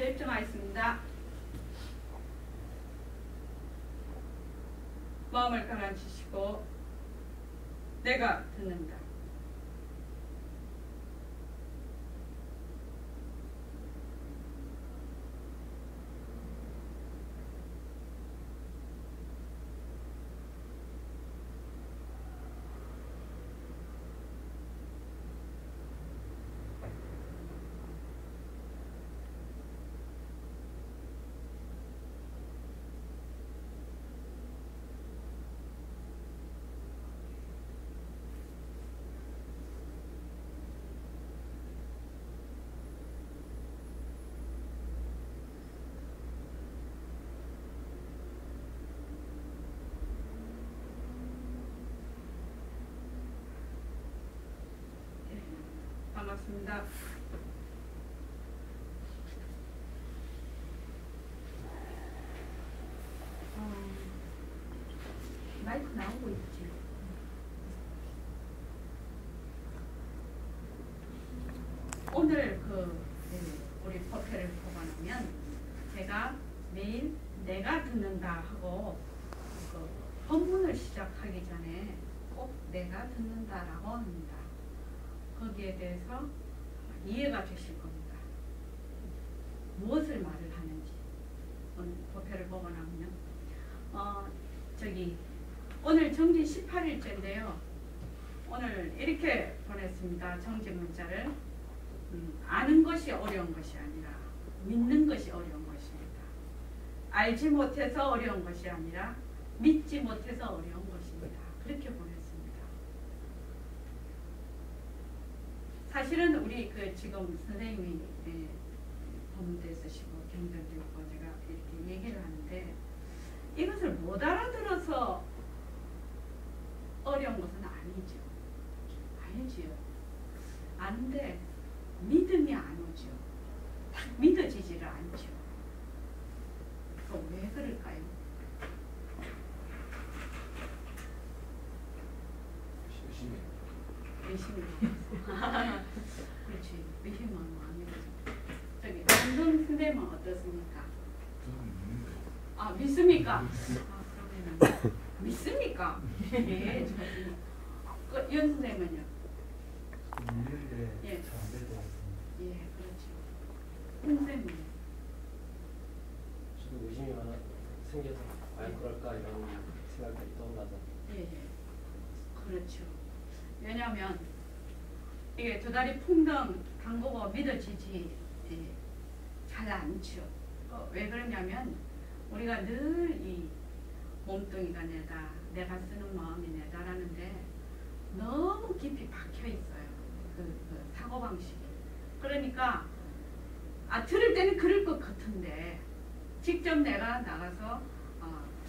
결정하였습니다. 마음을 가라앉히시고 내가 듣는다. 반갑습니다. 마이크 나오고 있지. 오늘 우리 법회를 보고 나면 제가 매일 내가 듣는다 하고 본문을 시작하기 전에 꼭 내가 듣는다라고 합니다. 거기에 대해서 이해가 되실 겁니다. 무엇을 말을 하는지 오늘 법회를 보고 나면요. 오늘 정진 18일째인데요. 오늘 이렇게 보냈습니다. 정진 문자를 아는 것이 어려운 것이 아니라 믿는 것이 어려운 것입니다. 알지 못해서 어려운 것이 아니라 믿지 못해서 어려운 것입니다. 그렇게 보냈습니다. 사실은 우리 지금 선생님이 법문도 쓰시고 경전도 있고 제가 이렇게 얘기를 하는데 이것을 못 알아들어서 어려운 것은 아니죠. 아니지요. 아는데 믿음이 안 오죠. 딱 믿어지지를 않죠. 왜 그럴까요? 의심이 그렇지. 의심은 아니고 저기 정선 선생님은 어떻습니까? 아 믿습니까? 아 그러면은 믿습니까? 예, 좋습니다. 연 선생님은요? 믿는데 예. 잘안 될 것 같습니다. 예, 그렇죠. 선생님. 저도 의심이 많아 생겨서 과연 그럴까 이런 생각이 떠올라서. 예, 그렇죠. 왜냐하면 이게 두 다리 풍덩 당고가 믿어지지 잘 않죠. 왜 그러냐면 우리가 늘 이 몸뚱이가 내다, 내가 쓰는 마음이 내다라는데 너무 깊이 박혀 있어요. 그 사고방식이. 그러니까 들을 때는 그럴 것 같은데 직접 내가 나가서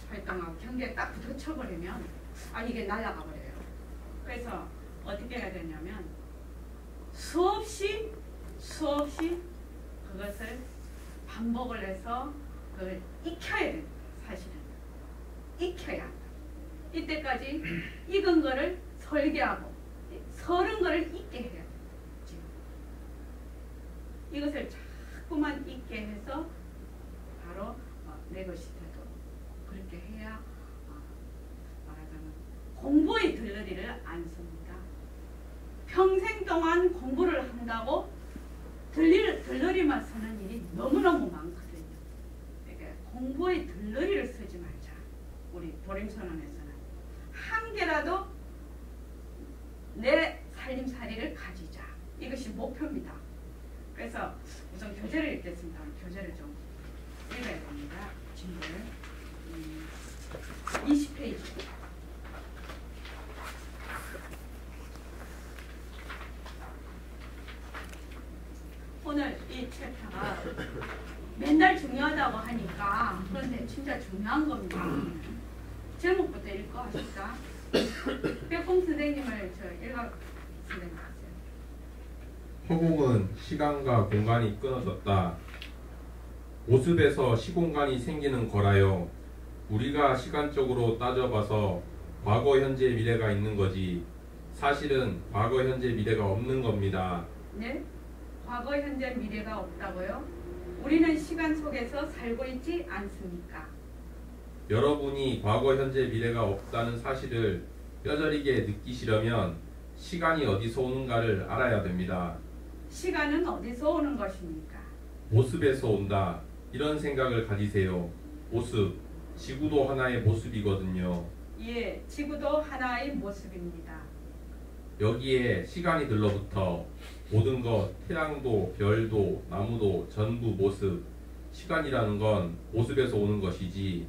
활동하고 경계에 딱 붙어쳐버리면 이게 날아가 버려요. 그래서 어떻게 해야 되냐면 수없이 그것을 반복을 해서 그걸 익혀야 됩니다. 사실은 익혀야 한다. 이때까지 익은 거를 설계하고 서른 거를 익게 해야 돼요. 지금 이것을 자꾸만 익게 해서 바로 내 것이 되도록 그렇게 해야 말하자면 공부의 들러리를 안 씁니다. 평생 동안 공부를 한다고 들러리만 쓰는 일이 너무너무 많거든요. 그러니까 공부의 들러리를 쓰지 말자. 우리 보림선언에서는 한 개라도 내 살림살이를 가지자. 이것이 목표입니다. 그래서 우선 교재를 읽겠습니다. 교재를 좀 읽어야 됩니다. 진도를 20페이지. 오늘 이 챕터가 맨날 중요하다고 하니까 그런데 진짜 중요한 겁니다. 제목부터 읽고 하실까? 백봉 선생님을 일각 선생님 하세요. 허공은 시간과 공간이 끊어졌다. 모습에서 시공간이 생기는 거라요. 우리가 시간적으로 따져봐서 과거, 현재, 미래가 있는 거지 사실은 과거, 현재, 미래가 없는 겁니다. 네? 과거, 현재, 미래가 없다고요? 우리는 시간 속에서 살고 있지 않습니까? 여러분이 과거, 현재, 미래가 없다는 사실을 뼈저리게 느끼시려면 시간이 어디서 오는가를 알아야 됩니다. 시간은 어디서 오는 것입니까? 모습에서 온다. 이런 생각을 가지세요. 모습, 지구도 하나의 모습이거든요. 예, 지구도 하나의 모습입니다. 여기에 시간이 들러붙어 모든 것, 태양도, 별도, 나무도 전부 모습. 시간이라는 건 모습에서 오는 것이지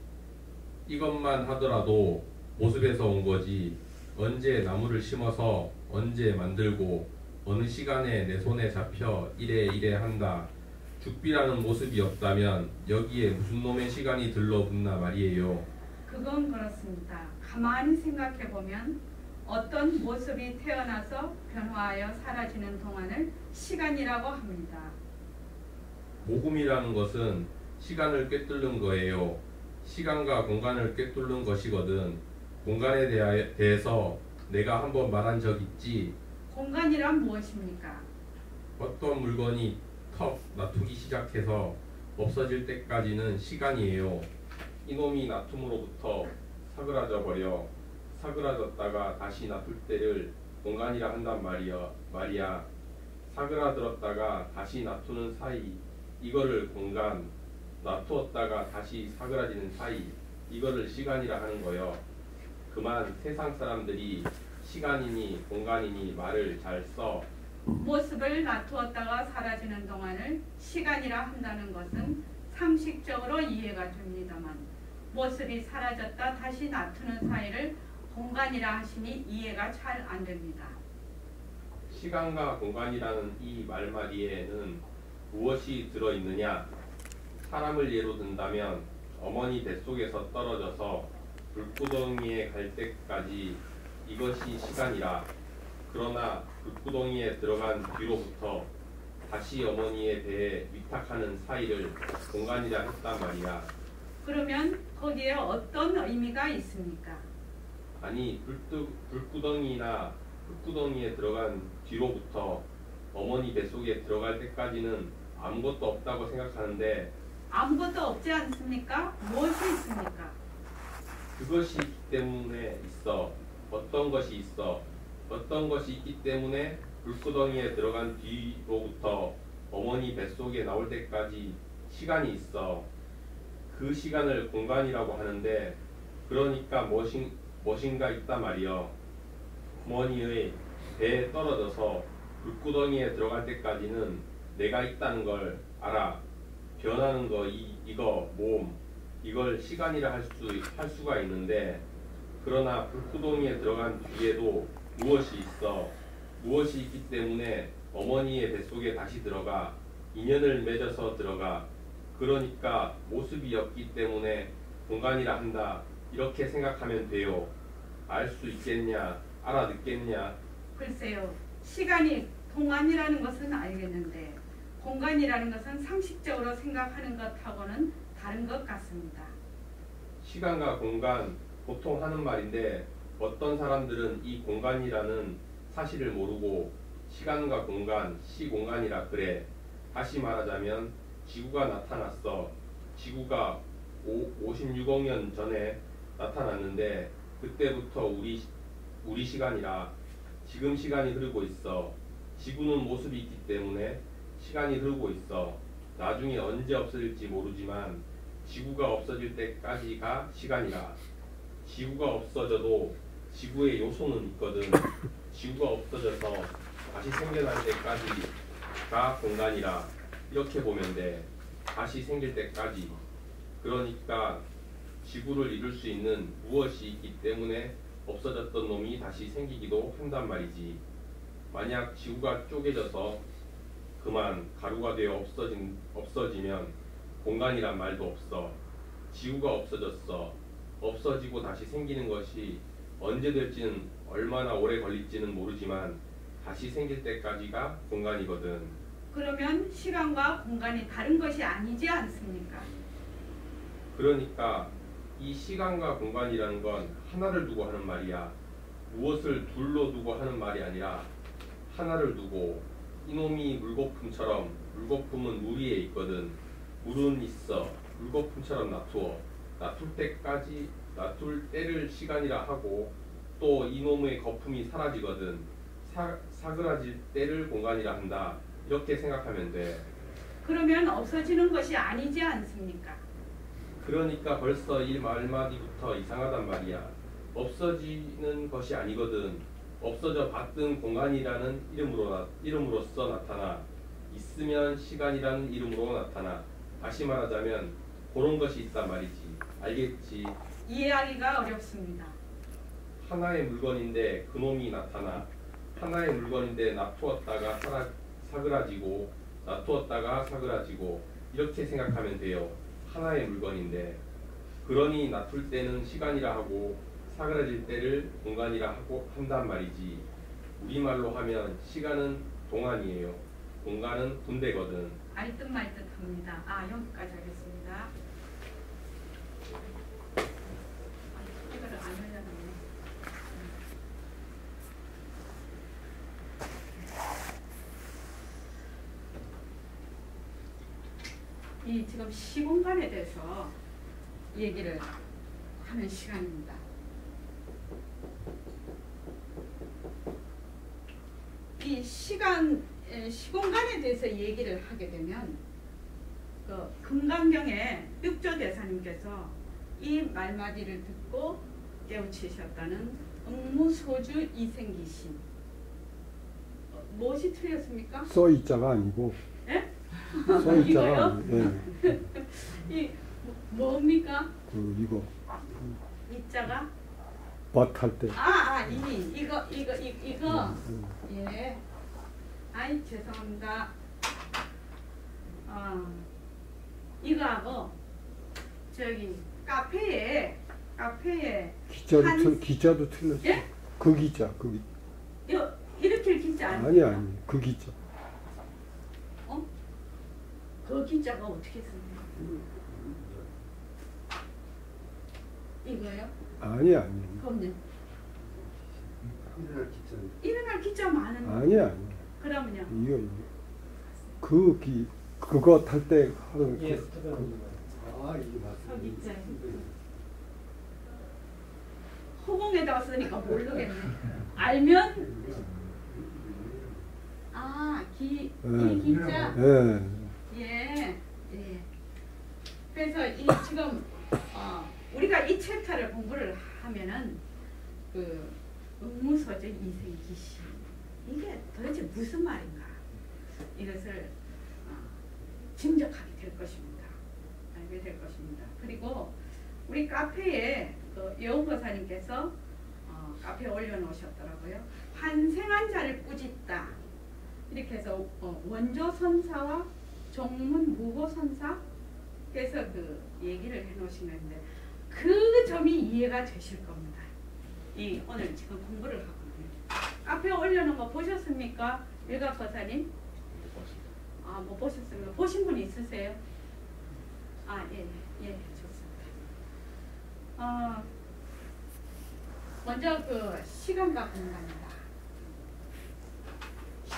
이것만 하더라도 모습에서 온 거지 언제 나무를 심어서 언제 만들고 어느 시간에 내 손에 잡혀 이래 한다. 죽비라는 모습이 없다면 여기에 무슨 놈의 시간이 들러붙나 말이에요. 그건 그렇습니다. 가만히 생각해보면 어떤 모습이 태어나서 변화하여 사라지는 동안을 시간이라고 합니다. 모금이라는 것은 시간을 꿰뚫는 거예요. 시간과 공간을 꿰뚫는 것이거든. 공간에 대해서 내가 한번 말한 적 있지. 공간이란 무엇입니까? 어떤 물건이 턱 놔두기 시작해서 없어질 때까지는 시간이에요. 이놈이 놔툼으로부터 사그라져 버려 사그라졌다가 다시 놔둘 때를 공간이라 한단 말이야. 사그라들었다가 다시 놔두는 사이 이거를 공간, 놔두었다가 다시 사그라지는 사이 이거를 시간이라 하는 거요. 그만 세상 사람들이 시간이니 공간이니 말을 잘 써. 모습을 놔두었다가 사라지는 동안을 시간이라 한다는 것은 상식적으로 이해가 됩니다만 모습이 사라졌다 다시 놔두는 사이를 공간이라 하시니 이해가 잘 안 됩니다. 시간과 공간이라는 이 말마리에는 무엇이 들어있느냐? 사람을 예로 든다면 어머니 뱃속에서 떨어져서 불구덩이에 갈 때까지 이것이 시간이라. 그러나 불구덩이에 들어간 뒤로부터 다시 어머니의 배에 위탁하는 사이를 공간이라 했단 말이야. 그러면 거기에 어떤 의미가 있습니까? 아니 불구덩이에 들어간 뒤로부터 어머니 뱃속에 들어갈 때까지는 아무것도 없다고 생각하는데 아무것도 없지 않습니까? 무엇이 있습니까? 그것이 있기 때문에 있어. 어떤 것이 있어. 어떤 것이 있기 때문에 불구덩이에 들어간 뒤로부터 어머니 뱃속에 나올 때까지 시간이 있어. 그 시간을 공간이라고 하는데 그러니까 무엇인가 있단 말이여. 어머니의 배에 떨어져서 불구덩이에 들어갈 때까지는 내가 있다는 걸 알아. 변하는 거 이거 몸 이걸 시간이라 할 수가 있는데 그러나 불구덩이에 들어간 뒤에도 무엇이 있어. 무엇이 있기 때문에 어머니의 뱃속에 다시 들어가 인연을 맺어서 들어가. 그러니까 모습이 없기 때문에 공간이라 한다. 이렇게 생각하면 돼요. 알 수 있겠냐? 알아듣겠냐? 글쎄요. 시간이 동안이라는 것은 알겠는데 공간이라는 것은 상식적으로 생각하는 것하고는 다른 것 같습니다. 시간과 공간 보통 하는 말인데 어떤 사람들은 이 공간이라는 사실을 모르고 시간과 공간, 시공간이라 그래. 다시 말하자면 지구가 나타났어. 지구가 56억 년 전에 나타났는데 그때부터 우리 시간이라 지금 시간이 흐르고 있어. 지구는 모습이 있기 때문에 시간이 흐르고 있어. 나중에 언제 없어질지 모르지만 지구가 없어질 때까지가 시간이라. 지구가 없어져도 지구의 요소는 있거든. 지구가 없어져서 다시 생겨날 때까지가 공간이라. 이렇게 보면 돼. 다시 생길 때까지. 그러니까 지구를 이룰 수 있는 무엇이 있기 때문에 없어졌던 놈이 다시 생기기도 한단 말이지. 만약 지구가 쪼개져서 그만 가루가 되어 없어지면 공간이란 말도 없어. 지구가 없어졌어. 없어지고 다시 생기는 것이 언제 될지는 얼마나 오래 걸릴지는 모르지만 다시 생길 때까지가 공간이거든. 그러면 시간과 공간이 다른 것이 아니지 않습니까? 그러니까 이 시간과 공간이라는 건 하나를 두고 하는 말이야. 무엇을 둘로 두고 하는 말이 아니라 하나를 두고. 이놈이 물거품처럼 물거품은 물 위에 있거든. 물은 있어 물거품처럼 놔두어 놔둘 때를 시간이라 하고 또 이놈의 거품이 사라지거든 사그라질 때를 공간이라 한다. 이렇게 생각하면 돼. 그러면 없어지는 것이 아니지 않습니까? 그러니까 벌써 이 말마디부터 이상하단 말이야. 없어지는 것이 아니거든. 없어져 봤던 공간이라는 이름으로써 나타나. 있으면 시간이라는 이름으로 나타나. 다시 말하자면 그런 것이 있단 말이지. 알겠지? 이해하기가 어렵습니다. 하나의 물건인데 그놈이 나타나. 하나의 물건인데 놔두었다가 사그라지고 놔두었다가 사그라지고 이렇게 생각하면 돼요. 하나의 물건인데 그러니 놔둘 때는 시간이라 하고 사그라질 때를 공간이라 하고 한단 말이지. 우리말로 하면 시간은 동안이에요. 공간은 군대거든. 알듯말듯합니다. 여기까지 하겠습니다. 이거를 안 하려면 이 지금 시공간에 대해서 얘기를 하는 시간입니다. 이 시공간에 대해서 얘기를 하게 되면 그 금강경의 육조대사님께서 이 말마디를 듣고 깨우치셨다는 응무소주 이생기신. 무엇이 틀렸습니까? 써있자가 아니고 예? 써있자가 이거요? 아니고 이 뭡니까? 이거 이자가? 밭할 때 이거 예. 아이 죄송합니다. 이거하고 저기 카페에 기자도 틀렸어. 예? 그 기자 이렇게 기자 아니에요? 아니 그 기자. 그 기자가 어떻게 씁니까? 이거요? 아니 그럼 일어날 기점. 일어날 기자 많은데. 아니 그러면요? 이거 그거 탈 때 하는 예, 그, 이게 맞습니다. 기자. 허공에다가 쓰니까 모르겠네. 알면 이 기자. 예. 그래서 이 지금 우리가 이 챕터를 공부를 하면은 그 응무소적 이생기시 이게 도대체 무슨 말인가 이것을 짐작하게 될 것입니다. 알게 될 것입니다. 그리고 우리 카페에 그 여우보사님께서 카페에 올려놓으셨더라고요. 환생한 자를 꾸짖다 이렇게 해서 원조선사와 종문무고선사 그래서 그 얘기를 해놓으신 건데 그 점이 이해가 되실 겁니다. 이 오늘 지금 공부를 하거든요. 카페에 올려놓은 거 보셨습니까? 일각보사님? 못 보셨습니까? 보신 분 있으세요? 예, 좋습니다. 먼저 그 시간과 공간입니다.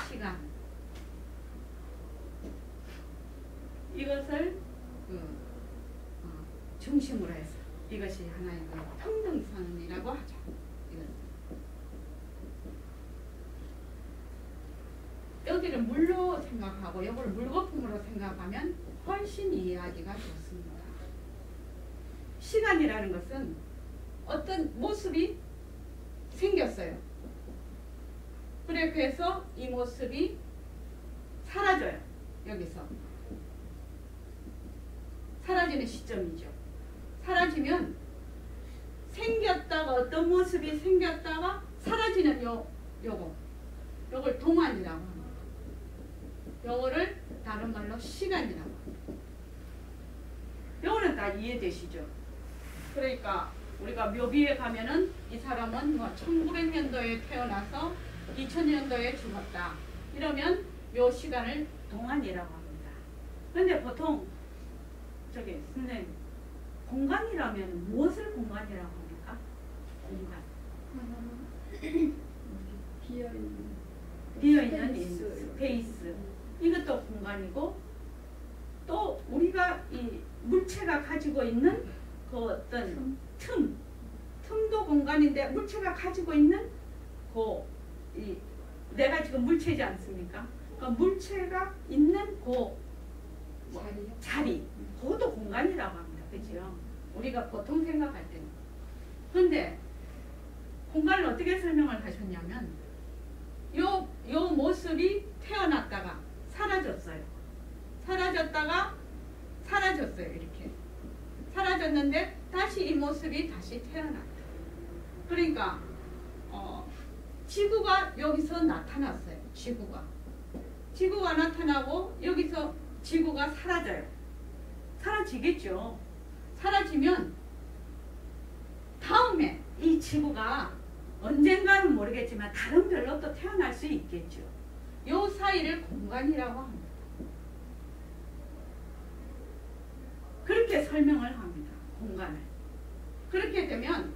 시간. 이것을 중심으로 해서 이것이 하나의 그 평등선이라고 하죠. 여기를 물로 생각하고 이걸 물거품으로 생각하면 훨씬 이해하기가 좋습니다. 시간이라는 것은 어떤 모습이 생겼어요. 그렇게 해서 이 모습이 사라져요. 여기서 사라지는 시점이죠. 사라지면 생겼다가 어떤 모습이 생겼다가 사라지는 요걸 동안이라고 합니다. 요거를 다른 말로 시간이라고 합니다. 요거는 다 이해되시죠? 그러니까 우리가 묘비에 가면은 이 사람은 1900년도에 태어나서 2000년도에 죽었다. 이러면 요 시간을 동안이라고 합니다. 근데 보통 저기 선생님 공간이라면 무엇을 공간이라고 합니까? 공간. 비어있는 스페이스. 이것도 공간이고 또 우리가 이 물체가 가지고 있는 그 어떤 틈도 공간인데 물체가 가지고 있는 이 내가 지금 물체지 않습니까? 그러니까 물체가 있는 자리, 그것도 공간이라고 합니다. 그죠? 우리가 보통 생각할 때는. 그런데 공간을 어떻게 설명을 하셨냐면 요 모습이 태어났다가 사라졌어요. 사라졌다가 사라졌어요. 이렇게. 사라졌는데 다시 이 모습이 다시 태어났다. 그러니까 지구가 여기서 나타났어요. 지구가 나타나고 여기서 지구가 사라져요. 사라지겠죠. 사라지면 다음에 이 지구가 언젠가는 모르겠지만 다른 별로 또 태어날 수 있겠죠. 요 사이를 공간이라고 합니다. 그렇게 설명을 합니다. 공간을. 그렇게 되면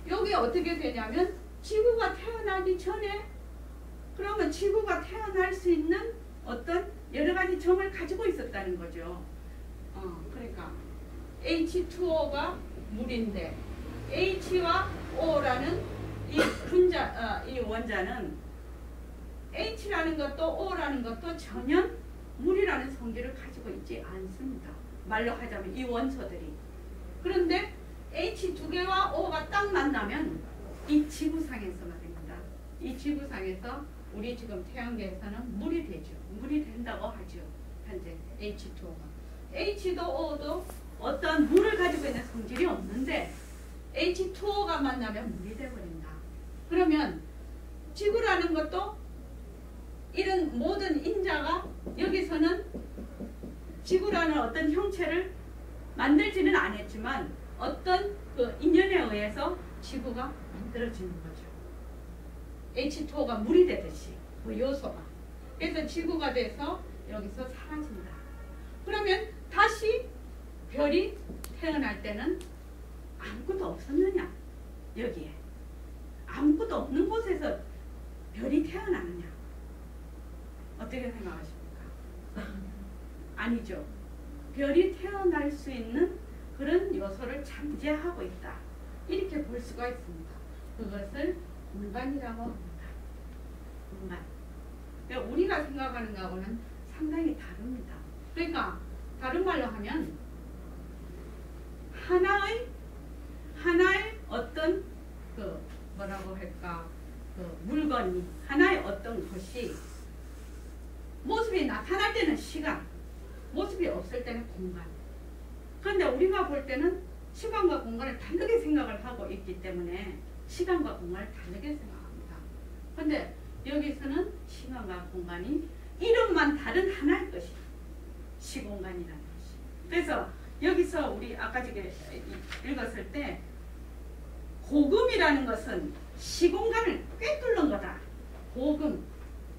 여기 어떻게 되냐면 지구가 태어나기 전에 그러면 지구가 태어날 수 있는 어떤 여러 가지 점을 가지고 있었다는 거죠. 그러니까 H2O가 물인데 H와 O라는 이 원자는 H라는 것도 O라는 것도 전혀 물이라는 성질을 가지고 있지 않습니다. 말로 하자면 이 원소들이. 그런데 H 두 개와 O가 딱 만나면 이 지구상에서 말입니다. 이 지구상에서 우리 지금 태양계에서는 물이 되죠. 물이 된다고 하죠. 현재 H2O가. H도 O도 어떤 물을 가지고 있는 성질이 없는데 H2O가 만나면 물이 되어버린다. 그러면 지구라는 것도 이런 모든 인자가 여기서는 지구라는 어떤 형체를 만들지는 않았지만 어떤 그 인연에 의해서 지구가 만들어지는 거죠. H2O가 물이 되듯이 그 요소가. 그래서 지구가 돼서 여기서 사라진다. 그러면 다시 별이 태어날 때는 아무것도 없었느냐? 여기에. 아무것도 없는 곳에서 별이 태어나느냐? 어떻게 생각하십니까? 아니죠. 별이 태어날 수 있는 그런 요소를 잠재하고 있다. 이렇게 볼 수가 있습니다. 그것을 공간이라고 합니다. 공간. 그러니까 우리가 생각하는 것하고는 상당히 다릅니다. 그러니까 다른 말로 하면 하나의 어떤 그 뭐라고 할까 그 물건이 하나의 어떤 것이 모습이 나타날 때는 시간, 모습이 없을 때는 공간. 그런데 우리가 볼 때는 시간과 공간을 다르게 생각을 하고 있기 때문에 시간과 공간을 다르게 생각합니다. 그런데 여기서는 시간과 공간이 이름만 다른 하나의 것이 시공간이라는 것이. 그래서 여기서 우리 아까 저게 읽었을 때 고금이라는 것은 시공간을 꿰뚫는 거다. 고금.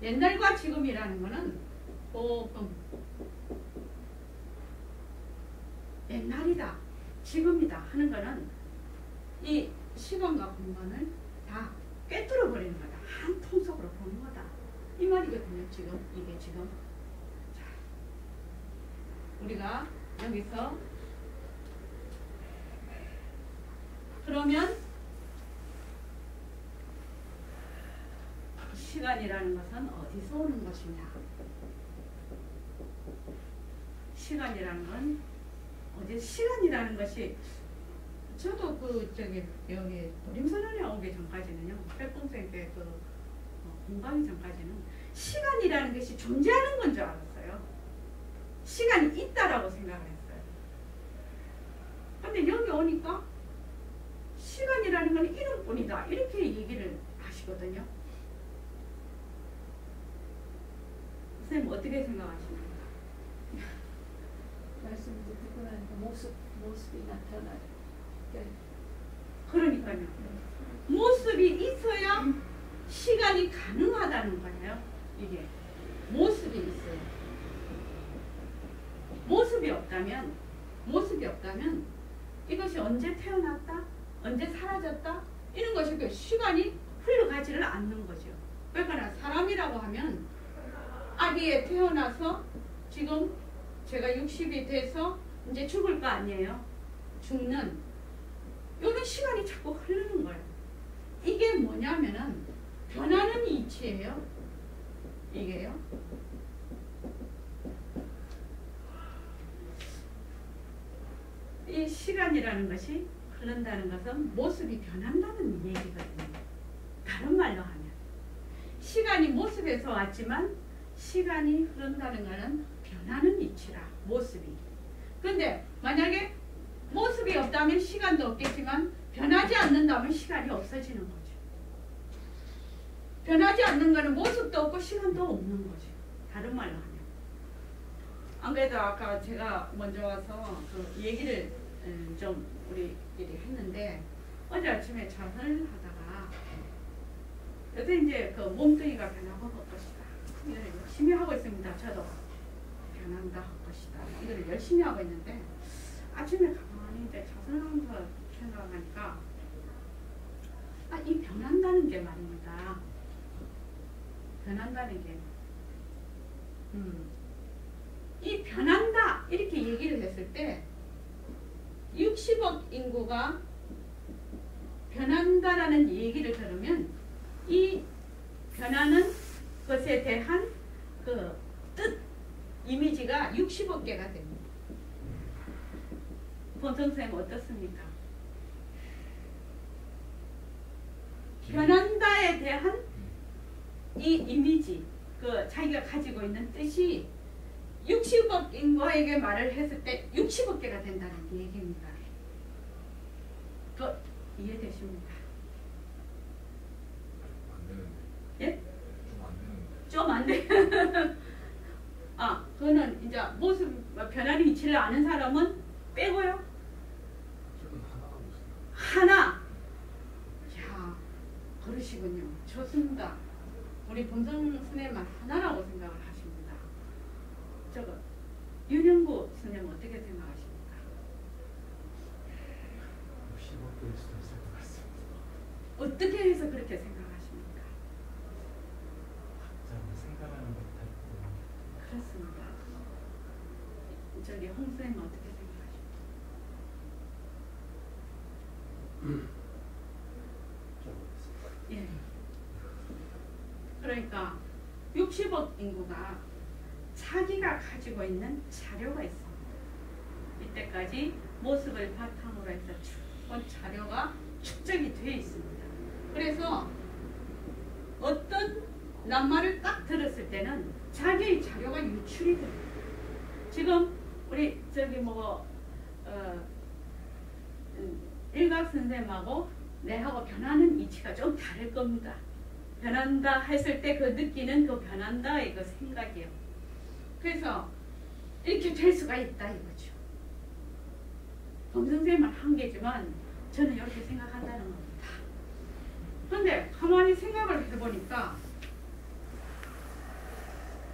옛날과 지금이라는 것은 고금. 옛날이다. 지금이다 하는 것은 이 시간과 공간을 다 꿰뚫어 버리는 거다. 한 통속으로 보는 거다. 이 말이거든요. 지금 이게 지금. 자, 우리가 여기서 그러면 시간이라는 것은 어디서 오는 것이냐? 시간이라는 건 시간이라는 것이 저도 여기 도림선언에 오기 전까지는요, 백봉생께 공부하기 전까지는 시간이라는 것이 존재하는 건 줄 알았어요. 시간이 있다라고 생각을 했어요. 근데 여기 오니까 시간이라는 건 이름뿐이다. 이렇게 얘기를 하시거든요. 선생님 어떻게 생각하십니까? 말씀 듣고 나니까 모습이 나타나요. 그러니까요. 모습이 있어야 시간이 가능하다는 거예요. 이게 모습이 있어요. 모습이 없다면 이것이 언제 태어났다, 언제 사라졌다 이런 것이 그 시간이 흘러가지를 않는 거죠. 그러니까 사람이라고 하면 아기에 태어나서 지금 제가 60이 돼서 이제 죽을 거 아니에요. 죽는 이런 시간이 자꾸 흐르는 거예요. 이게 뭐냐면은 변하는 이치예요. 이게요. 이 시간이라는 것이 흐른다는 것은 모습이 변한다는 얘기거든요. 다른 말로 하면 시간이 모습에서 왔지만 시간이 흐른다는 것은 변하는 이치라 모습이. 근데 만약에 모습이 없다면 시간도 없겠지만 변하지 않는다면 시간이 없어지는 거죠. 변하지 않는 것은 모습도 없고 시간도 없는 거죠. 다른 말로 하면. 안 그래도 아까 제가 먼저 와서 그 얘기를 좀 우리끼리 했는데 어제 아침에 자선을 하다가 요새 이제 그 몸뚱이가 변하고 할 것이다. 이걸 열심히 하고 있습니다. 저도 변한다 할 것이다. 이걸 열심히 하고 있는데 아침에 가만히 이제 자선하면서 생각하니까 이 변한다는 게 말입니다. 변한다는 게 이 변한다 이렇게 얘기를 했을 때 60억 인구가 변한다라는 얘기를 들으면 이 변하는 것에 대한 그 뜻, 이미지가 60억 개가 됩니다. 본선생님 어떻습니까? 변한다에 대한 이 이미지, 그 자기가 가지고 있는 뜻이 60억 인구에게 말을 했을 때 60억 개가 된다는 얘기입니다. 이해되십니까? 안 되는데. 예? 좀 안 되는데. 좀 안 돼. 그거는 이제 모습 변하는 이치를 아는 사람은 빼고요. 저는 하나가 없어요. 하나. 야, 그러시군요. 좋습니다. 우리 본성 스님만 하나라고 생각을 하십니다. 저거 윤영구 스님 어떻게 생각하십니까? 10억 개일 수도 있을 것 같습니다. 어떻게 해서 그렇게 생각하십니까? 각자 생각하는 못할 뿐. 그렇습니다. 저기 홍 스님 어떻게 생각하십니까? 좀 모르겠습니다. 예. 그러니까 60억 인구가 자기가 가지고 있는 자료가 있습니다. 이때까지 모습을 바탕으로 해서 쭉 자료가 축적이 되어 있습니다. 그래서 어떤 낱말을 딱 들었을 때는 자기의 자료가 유출이 됩니다. 지금 우리 저기 일각 선생님하고 내하고 변하는 이치가 좀 다를 겁니다. 변한다 했을 때 그 느끼는 그 변한다의 그 생각이요. 그래서 이렇게 될 수가 있다 이거죠. 범선생님은 한계지만 저는 이렇게 생각한다는 겁니다. 그런데 가만히 생각을 해보니까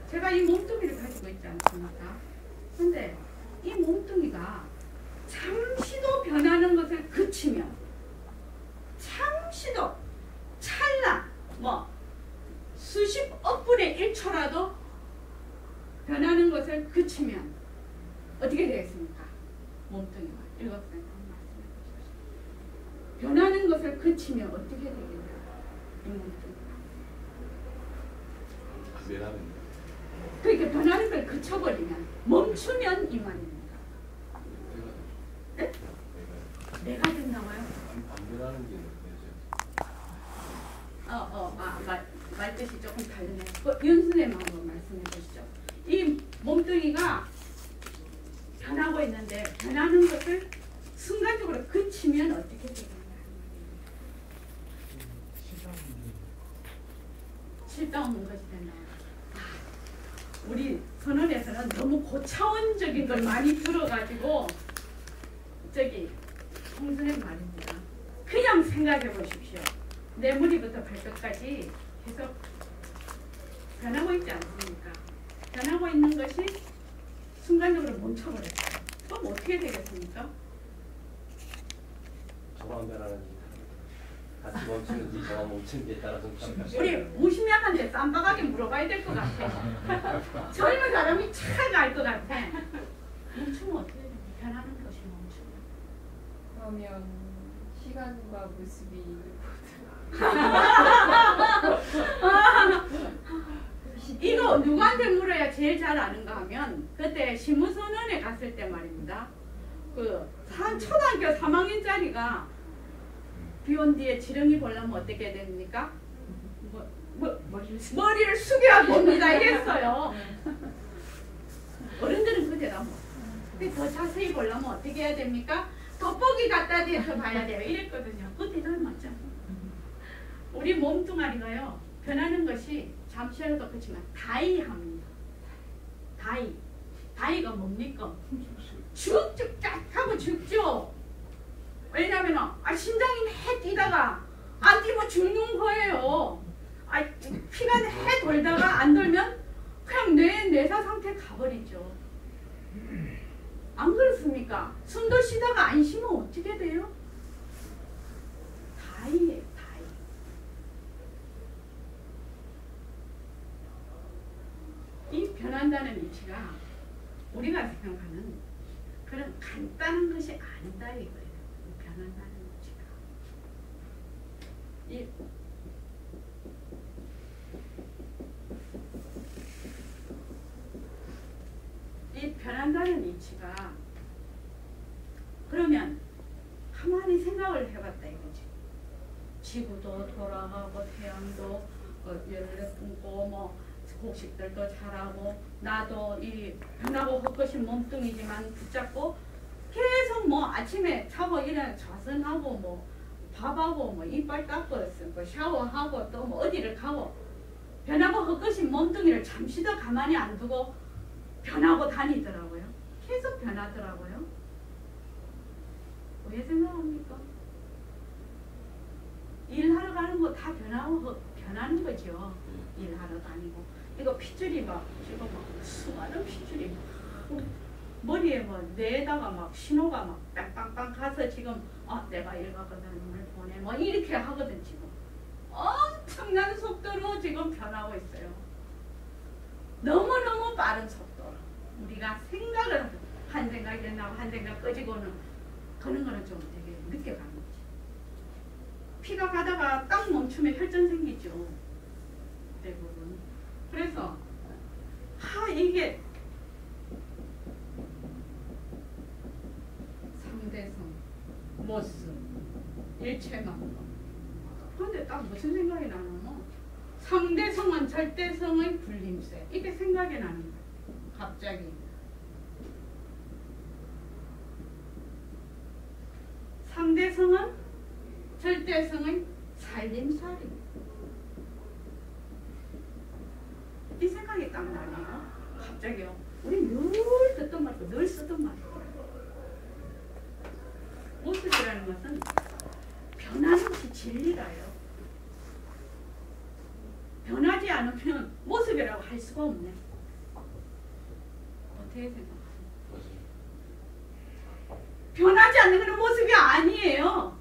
제가 이 몸뚱이를 가지고 있지 않습니까? 그런데 이 몸뚱이가 잠시도 변하는 것을 그치면 잠시도 찰나 수십억 분의 1초라도 변하는 것을 그치면 어떻게 되겠습니까? 몸뚱이가 읽었어요. 변하는 것을 그치면 어떻게 되겠냐? 이 몸뚱이가 변하는 그러니까 변하는 걸 그쳐버리면 멈추면 이만입니다. 네? 내가 된다고요? 안 변하는 게 말뜻이 조금 다르네. 윤수님 한번 말씀해 보시죠. 이 몸뚱이가 변하고 있는데 변하는 것을 순간적으로 그치면 어떻게 되겠냐? 실감 없는 것이 된다. 우리 선언에서는 너무 고차원적인 걸 많이 들어가지고 저기 홍수님 말입니다. 그냥 생각해 보십시오. 내 머리부터 발끝까지 계속 변하고 있지 않습니까? 변하고 있는 것이 순간적으로 멈춰버렸어요. 그럼 어떻게 되겠습니까? 저만 변하는지 같이 멈추는지 저만 멈추는지에 따라 좀 우리 무심양한테 쌈박하게 물어봐야 될 것 같아. 젊은 사람이 잘 알 것 같아. 멈추면 어떻게 돼요? 변하는 것이 멈추면. 그러면 시간과 모습이 이거 누구한테 물어야 제일 잘 아는가 하면 그때 신무선언에 갔을 때 말입니다. 그 초등학교 3학년짜리가 비 온 뒤에 지렁이 보려면 어떻게 됩니까? 머리를 숙여야 봅니다 이랬어요. 어른들은 그 대답 못. 근데 더 자세히 보려면 어떻게 해야 됩니까? 돋보기 갖다 대서 봐야 돼요 이랬거든요. 그 대답 맞잖아요. 우리 몸뚱아리가요 변하는 것이 잠시라도 그렇지만 다이합니다. 다이가 뭡니까? 죽죽쫙 하고 죽죠. 왜냐면 심장이 해 뛰다가 안 뛰면 죽는 거예요. 피가 해 돌다가 안 돌면 그냥 뇌사 상태 가버리죠. 안 그렇습니까? 숨도 쉬다가 안 쉬면 어떻게 돼요? 다이예요. 이 변한다는 이치가 우리가 생각하는 그런 간단한 것이 아니다 이거예요. 변한다는 이치가. 이 변한다는 이치가 그러면 가만히 생각을 해봤다 이거지. 지구도 돌아가고 태양도 열을 뿜고 뭐 곡식들도 자라고 나도 이 변하고 헛것인 몸뚱이지만 붙잡고 계속 뭐 아침에 자고 일어나 좌선하고 뭐 밥하고 뭐 이빨 닦고 뭐 샤워하고 또 뭐 어디를 가고 변하고 헛것인 몸뚱이를 잠시도 가만히 안 두고 변하고 다니더라고요. 계속 변하더라고요. 왜 생각합니까? 일하러 가는 거 다 변하는 거죠. 일하러 다니고 이거 핏줄이 막 지금 막 수많은 핏줄이 막 머리에 뭐 뇌에다가 막 신호가 막 빵빵빵 가서 지금 내가 일 가거든 오늘 보내 뭐 이렇게 하거든 지금 엄청난 속도로 지금 변하고 있어요. 너무너무 빠른 속도로 우리가 생각을 한 생각 일어나고 한 생각 꺼지고는 그런 거는 좀 되게 늦게 가는 거지. 피가 가다가 딱 멈추면 혈전 생기죠. 대부분. 그래서 이게 상대성, 모습, 일체만. 그런데 딱 무슨 생각이 나냐면 상대성은 절대성의 불림세. 이게 생각이 나는 거예요. 갑자기. 상대성은 절대성의 살림살이. 이 생각이 딱 나네요. 갑자기요. 우리 늘 듣던 말고 늘 쓰던 말이에요. 모습이라는 것은 변하는 것이 진리라요. 변하지 않으면 모습이라고 할 수가 없네. 어떻게 생각하세요? 변하지 않는 것은 모습이 아니에요.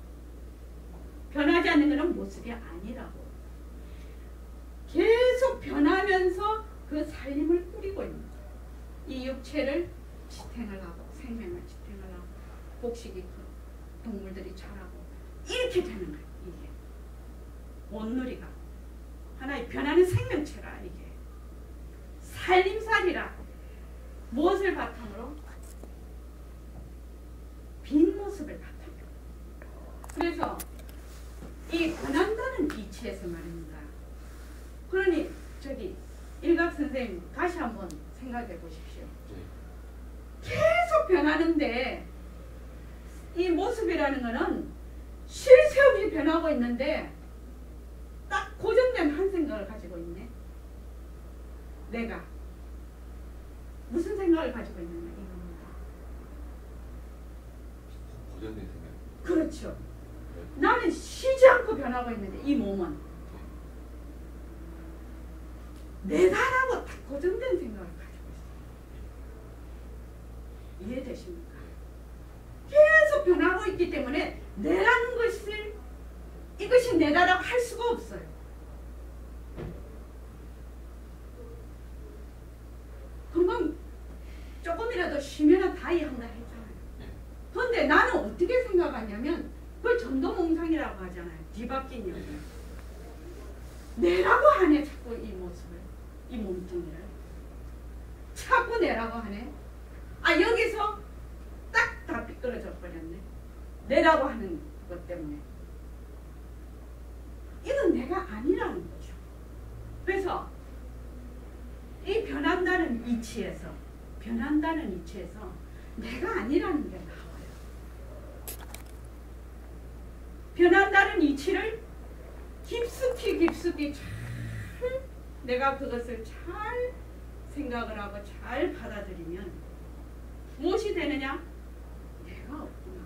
변하지 않는 것은 모습이 아니라고. 계속 변하면서 그 살림을 꾸리고 있는 거예요. 이 육체를 지탱을 하고 생명을 지탱을 하고 곡식이 동물들이 자라고 이렇게 되는 거예요. 이게 온누리가 하나의 변하는 생명체라. 이게 살림살이라. 무엇을 바탕으로? 빈 모습을 바탕으로. 그래서 이 변한다는 이치에서 말입니다. 그러니 일각 선생님 다시 한번 생각해 보십시오. 계속 변하는데 이 모습이라는 것은 쉴 새 없이 변하고 있는데 딱 고정된 한 생각을 가지고 있네. 내가 무슨 생각을 가지고 있느냐 이겁니다. 고정된 생각. 그렇죠. 나는 쉬지 않고 변하고 있는데 이 몸은 내가라고 딱 고정된 생각을 가지고 있어요. 이해되십니까? 계속 변하고 있기 때문에 내라는 것을 이것이 내다라고 할 수가 없어요. 그러면 조금이라도 쉬면 다 아예 한다 했잖아요. 예. 그런데 나는 어떻게 생각하냐면 그걸 전도몽상이라고 하잖아요. 뒤바뀐 여자. 내라고 하네 자꾸 이 모습을, 이 몸뚱이를 자꾸 내라고 하네. 아 여기서 딱 다 삐뚤어져 버렸네. 내라고 하는 것 때문에. 이건 내가 아니라는 거죠. 그래서 이 변한다는 이치에서 내가 아니라는 게 나와요. 변한다는 이치를 깊숙이 잘 내가 그것을 잘 생각을 하고 잘 받아들이면 무엇이 되느냐? 내가 없구나.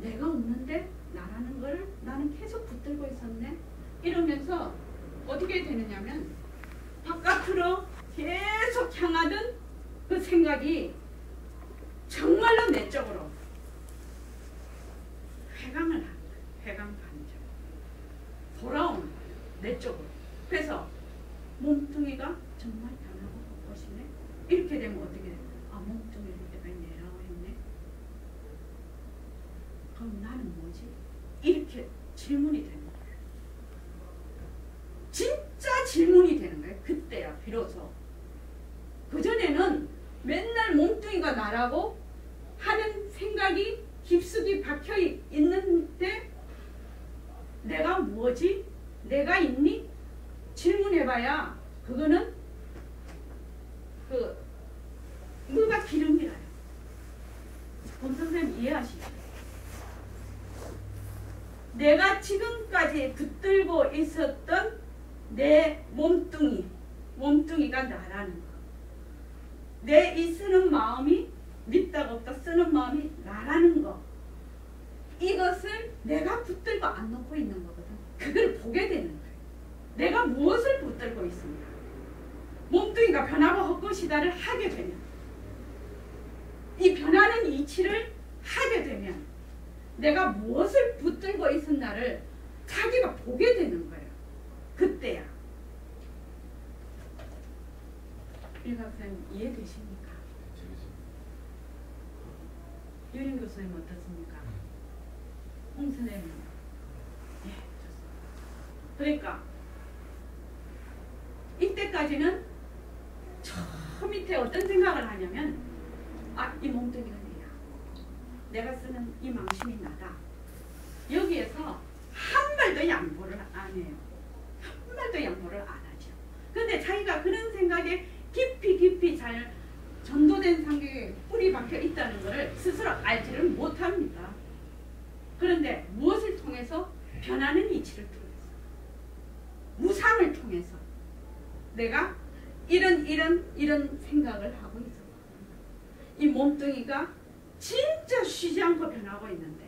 내가 없는데 나라는 걸 나는 계속 붙들고 있었네. 이러면서 어떻게 되느냐면 바깥으로 계속 향하던 그 생각이 정말로 내적으로 회강을 하는 거예요. 회강 반적. 돌아오는 거예요. 내적으로. 그래서 몸뚱이가 정말 변하고 볼 것이네. 이렇게 되면 어떻게 돼요? 아 몸뚱이를 내가 내라고 했네. 그럼 나는 뭐지? 이렇게 질문이 되는 거예요. 진짜 질문이 되는 거예요. 그때야 비로소. 그전에는 맨날 몸뚱이가 나라고 하는 생각이 깊숙이 박혀 있는데 내가 뭐지? 내가 있니? 질문해봐야 그거는 뭐가 기름이라요. 본 선생님 이해하시죠? 내가 지금까지 붙들고 있었던 내 몸뚱이가 나라는 거. 내 이 쓰는 마음이 믿다가 없다 쓰는 마음이 나라는 거. 이것을 내가 붙들고 안 놓고 있는 거거든. 그걸 보게 되는 거예요. 내가 무엇을 붙들고 있습니다. 몸뚱이가 변하고 헛것이다를 하게 되면 이 변하는 이치를 하게 되면 내가 무엇을 붙들고 있었나를 자기가 보게 되는 거예요. 그때야. 일각선생님 이해되십니까? 유림 교수님 어떻습니까? 홍 선생님. 예, 좋습니다. 그러니까 이때까지는 저 밑에 어떤 생각을 하냐면 아, 이 몸뚱이가 내야. 내가 쓰는 이 망심이 나다. 여기에서 한 발도 양보를 안 해요. 한 발도 양보를 안 하죠. 그런데 자기가 그런 생각에 깊이 잘 전도된 상경에 뿌리 박혀 있다는 것을 스스로 알지를 못합니다. 그런데 무엇을 통해서? 변하는 이치를 통해서, 무상을 통해서 내가 이런 생각을 하고 있었거든요. 이 몸뚱이가 진짜 쉬지 않고 변하고 있는데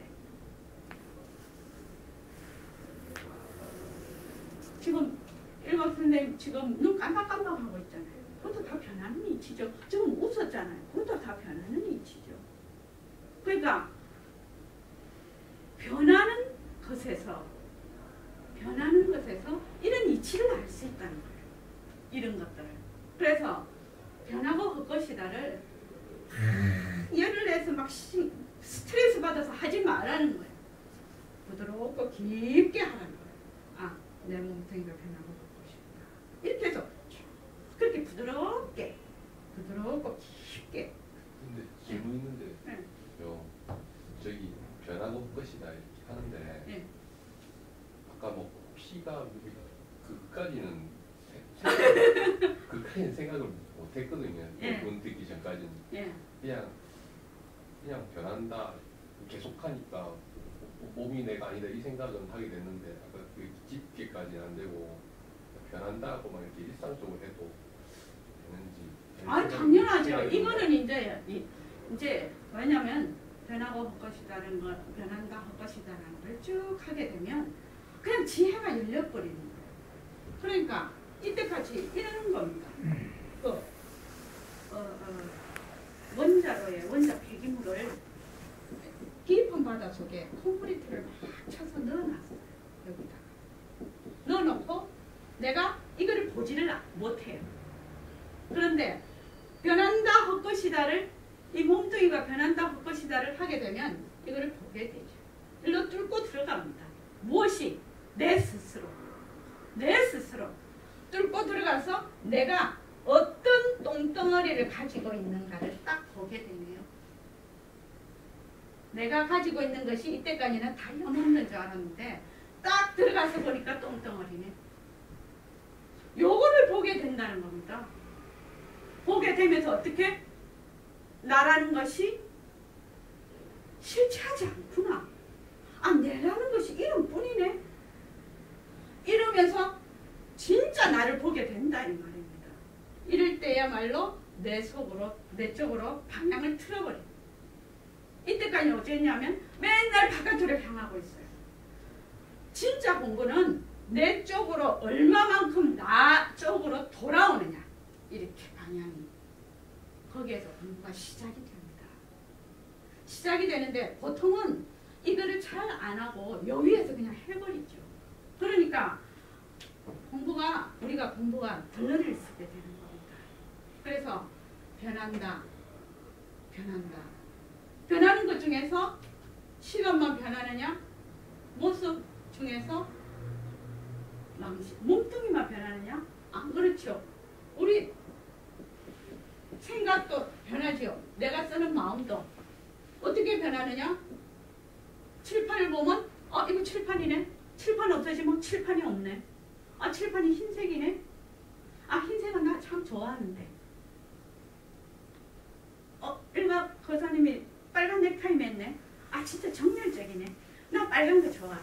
지금 일박 선생님 지금 눈 깜빡깜빡하고 있잖아요. 그것도 다 변하는 이치죠. 지금 웃었잖아요. 그것도 다 변하는 이치죠. 그러니까 변하는 것에서 이런 이치를 알 수 있다는 거예요. 이런 것들을. 그래서 변하고 헛것이다를 열을 내서 막 스트레스 받아서 하지 말라는 거예요. 부드럽고 깊게 하라는 거예요. 아, 내 몸뚱이가 변하고 헛것이다. 이렇게 해서 그렇게 부드럽고 깊게. 근데 질문 있는데 네. 저기 변하고 헛것이다 이렇게 하는데 네. 아까 뭐 피가 그까지는 그까지는 생각을 못했거든요. 예. 돈 듣기 전까지는 예. 그냥 변한다 계속하니까 몸이 내가 아니다 이 생각은 하게 됐는데 아까 그 깊게까지는 안 되고 변한다고 막 이렇게 일상적으로 해도 되는지. 아, 당연하죠. 이거는 이제 왜냐면 변하고 헛것이다는 거, 변한다 헛것이다라는 걸 쭉 하게 되면 그냥 지혜가 열려버리는 거예요. 그러니까 이때까지 이러는 겁니다. 원자로의 원자 폐기물을 깊은 바다 속에 콘크리트를 막 쳐서 넣어놨어요. 여기다가 넣어놓고 내가 이거를 보지를 못해요. 그런데 변한다 헛것이다를 이 몸뚱이가 변한다 할 것이다를 하게 되면 이거를 보게 되죠. 일로 뚫고 들어갑니다. 무엇이? 내 스스로. 내 스스로. 뚫고 들어가서 내가 어떤 똥덩어리를 가지고 있는가를 딱 보게 되네요. 내가 가지고 있는 것이 이때까지는 다 영없는 줄 알았는데 딱 들어가서 보니까 똥덩어리네. 요거를 보게 된다는 겁니다. 보게 되면서 어떻게? 나라는 것이 실체하지 않구나. 아, 내라는 것이 이름뿐이네. 이러면서 진짜 나를 보게 된다 이 말입니다. 이럴 때야말로 내 속으로, 내 쪽으로 방향을 틀어버려. 이때까지 어땠냐면 맨날 바깥으로 향하고 있어요. 진짜 공부는 내 쪽으로 얼마만큼 나 쪽으로 돌아오느냐. 이렇게 방향이. 거기에서 공부가 시작이 됩니다. 시작이 되는데 보통은 이거를 잘 안 하고 여기에서 그냥 해버리죠. 그러니까 우리가 공부가 덜러를 쓰게 되는 겁니다. 그래서 변한다. 변하는 것 중에서 시간만 변하느냐? 모습 중에서 몸뚱이만 변하느냐? 안 그렇죠. 우리 생각도 변하죠. 내가 쓰는 마음도 어떻게 변하느냐? 칠판을 보면 이거 칠판이네. 칠판 없어지면 칠판이 없네. 아, 칠판이 흰색이네. 아, 흰색은 나 참 좋아하는데. 일각 거사님이 빨간 넥타이 맸네. 아, 진짜 정열적이네. 나 빨간 거 좋아.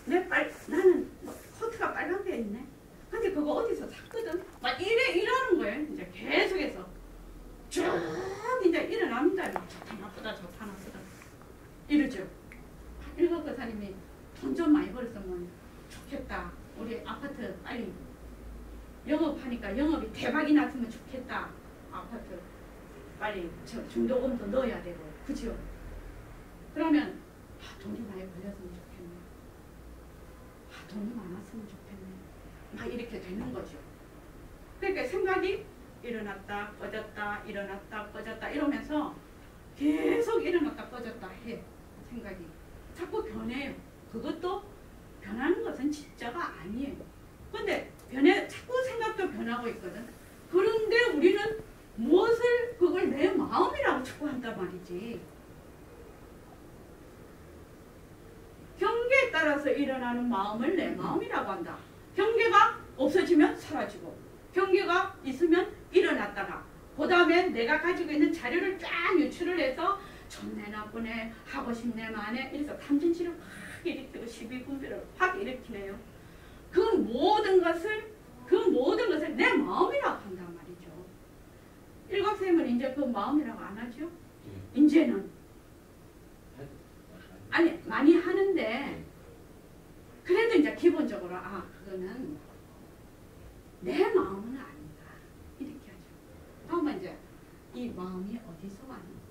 나는 코트가 빨간 게 있네. 근데 그거 어디서 샀거든. 막 이러는 거예요. 이제 계속해서 쭉 이제 일어납니다. 좋다 나쁘다 이러죠. 일각 거사님이 돈 좀 많이 벌었으면 좋겠다. 우리 아파트 빨리 영업하니까 영업이 대박이 났으면 좋겠다. 아파트 빨리 중도금도 넣어야 되고, 그죠? 그러면 돈이 많이 벌렸으면 좋겠네. 돈이 많았으면 좋겠네. 막 이렇게 되는 거죠. 그러니까 생각이 일어났다 꺼졌다 일어났다 꺼졌다 이러면서 계속 일어났다 꺼졌다 해. 생각이 자꾸 변해요. 그것도 변하는 것은 진짜가 아니에요. 근데 자꾸 생각도 변하고 있거든. 그런데 우리는 무엇을 그걸 내 마음이라고 자꾸 한단 말이지. 경계에 따라서 일어나는 마음을 내 마음이라고 한다. 경계가 없어지면 사라지고, 경계가 있으면 일어났다가, 그 다음에 내가 가지고 있는 자료를 쫙 유출을 해서 좋네 나쁘네 하고 싶네 마네 이래서 탐진치를 확 일으키고 시비분비를 확 일으키네요. 그 모든 것을 내 마음이라고 한단 말이죠. 일각쌤은 이제 그 마음이라고 안 하죠? 이제는 아니 많이 하는데 그래도 이제 기본적으로 그거는 내 마음은 아니다 이렇게 하죠. 다음은 이제 이 마음이 어디서 왔는가?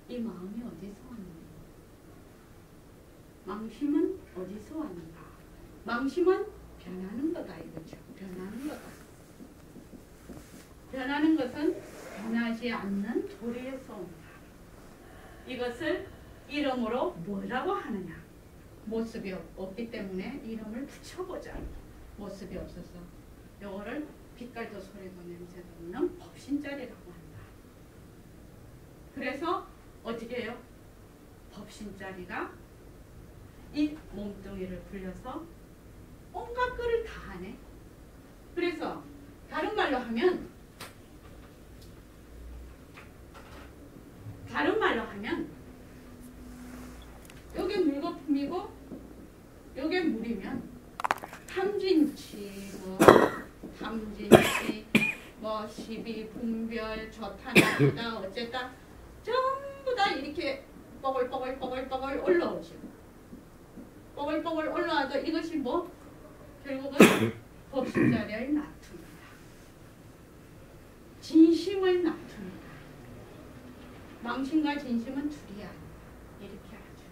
이 마음이 어디서 왔는가? 망심은 어디서 왔는가? 망심은 변하는 거다 이거죠. 변하는 거다. 변하는 것은 변하지 않는 도리에서 온다. 이것을 이름으로 뭐라고 하느냐? 모습이 없기 때문에 이름을 붙여보자. 모습이 없어서 요거를 빛깔도 소리도 냄새도 없는 법신자리라고 한다. 그래서 어떻게 해요? 법신자리가 이 몸뚱이를 불려서 온갖 거를 다 하네. 그래서 다른 말로 하면 요게 물거품이고 요게 물이면 탐진치 뭐 시비분별 좋다 나쁘다 어쨌다 전부 다 이렇게 뽀글뽀글 올라오죠. 뽀글뽀글 올라와도 이것이 뭐 결국은 법신자리를 낮춥니다. 진심을 낮춥니다. 망심과 진심은 둘이야. 이렇게 하죠.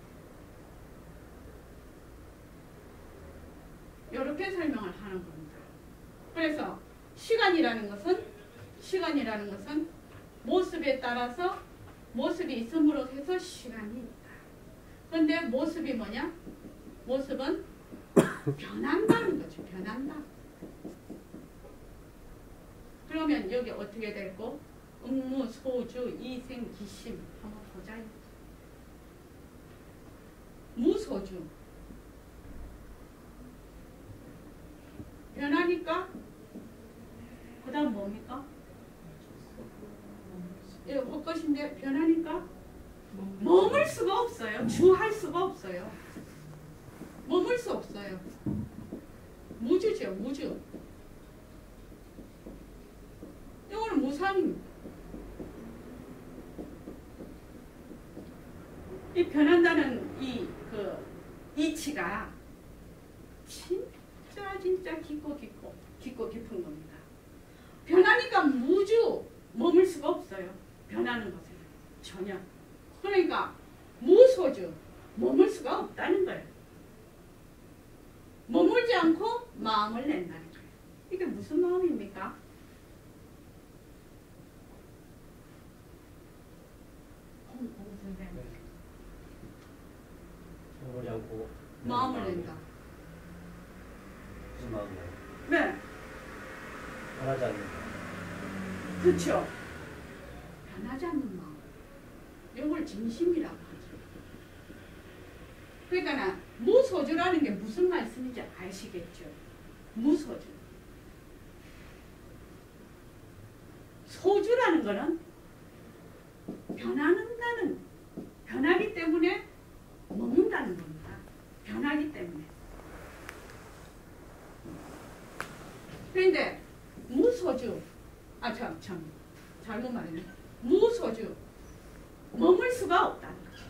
이렇게 설명을 하는 겁니다. 그래서 시간이라는 것은 시간이라는 것은 모습에 따라서 모습이 있음으로 해서 시간이 있다. 그런데 모습이 뭐냐? 모습은 변한다는 거죠. 변한다. 그러면 여기 어떻게 될고? 음무, 소주, 이생, 기심 한번 보자요. 무소주 변하니까 그 다음 뭡니까? 이거 헛것인데 변하니까 머물 수가 없어요. 주할 수가 없어요. 머물 수 없어요. 무주죠. 무주. 이거는 무상입니다. 이 변한다는 이치가 진짜 깊고 깊은 겁니다. 변하니까 무주 머물 수가 없어요. 변하는 것은 전혀. 그러니까 무소주 머물 수가 없다는 거예요. 머물지 않고 마음을 낸다는 거예요. 이게 무슨 마음입니까? 선생님. 머물지 않고 마음을 낸다. 무슨 마음이에요? 네. 변하지 않는 거. 그렇죠. 변하지 않는 마음. 이걸 진심이라고 하죠. 그러니까 무소주라는 게 무슨 말씀인지 아시겠죠? 무소주. 소주라는 거는 변하기 때문에 먹는다는 겁니다. 변하기 때문에. 그런데 무소주, 잘못 말했네. 무소주, 머물 수가 없다는 거죠.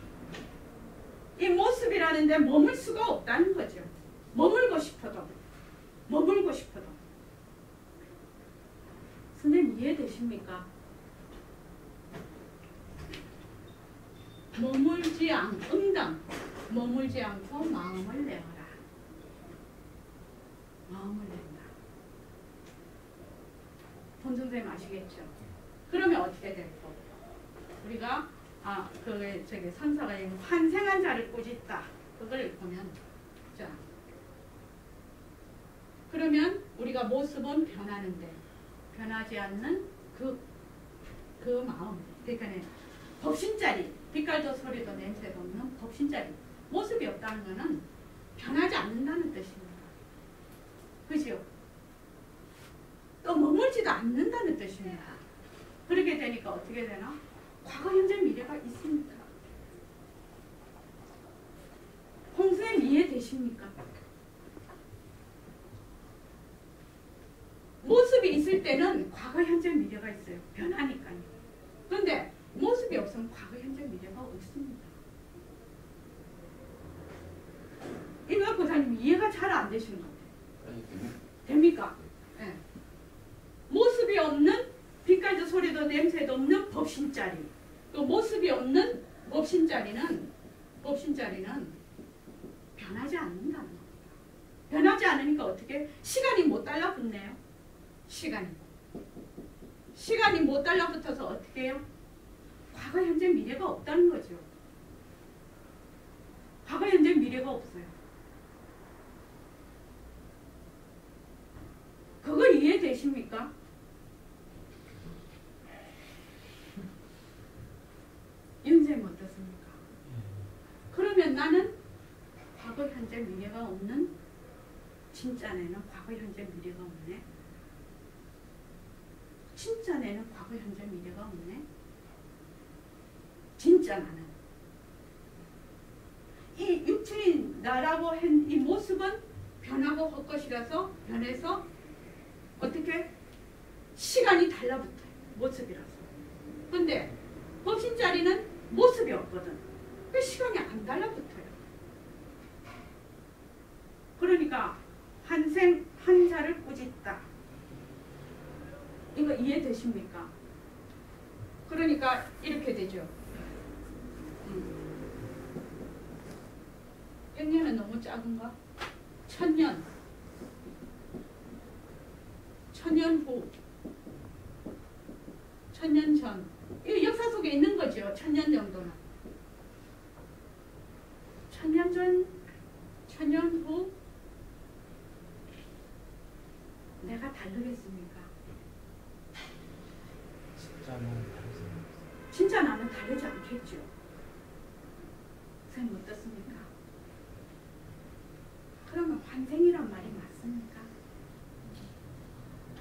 이 모습이라는데 머물 수가 없다는 거죠. 머물고 싶어도. 선생님 이해되십니까? 머물지 않고 마음을 내어라. 마음을 낸다. 본 선생님 아시겠죠? 그러면 어떻게 될까? 우리가 선사가 환생한 자를 꾸짖다. 그걸 보면 자 그러면 우리가 모습은 변하는데 변하지 않는 그 마음. 그러니까 법신자리, 빛깔도 소리도 냄새도 없는 법신자리. 모습이 없다는 것은 변하지 않는다는 뜻입니다. 그죠? 또 머물지도 않는다는 뜻입니다. 그렇게 되니까 어떻게 되나? 과거, 현재, 미래가 있습니다. 홍수님 이해되십니까? 모습이 있을 때는 과거, 현재, 미래가 있어요. 변하니까요. 그런데 모습이 없으면 과거, 현재, 미래가 없습니다. 이거 고사님 이해가 잘 안 되시는 것 같아요. 됩니까? 네. 모습이 없는 빛깔도 소리도 냄새도 없는 법신자리. 또 모습이 없는 법신자리는 변하지 않는다는 겁니다. 변하지 않으니까 어떻게? 시간이 못 달라붙네요. 시간이 못 달라붙어서 어떻게 해요? 과거, 현재, 미래가 없다는 거죠. 과거, 현재, 미래가 없어요. 그거 이해되십니까? 윤쌤 어떻습니까? 그러면 나는 과거, 현재, 미래가 없는 진짜내는 과거, 현재, 미래가 없네. 진짜내는 과거, 현재, 미래가 없네. 진짜 나는 이 육체인 나라고 한 이 모습은 변하고 헛것이라서 변해서 어떻게 시간이 달라붙어요. 모습이라서. 근데 법신자리는 모습이 없거든. 그 시간이 안 달라붙어요. 그러니까 한생 한자를 꾸짖다. 이거 이해되십니까? 그러니까 이렇게 되죠. 100년은 너무 작은가? 1000년 후 천년 전. 이 역사 속에 있는 거죠. 천년 정도는. 천년 전, 천년 후 내가 다르겠습니까? 진짜 나는 다르지 않겠죠. 선생님 어떻습니까? 그러면 환생이란 말이 맞습니까?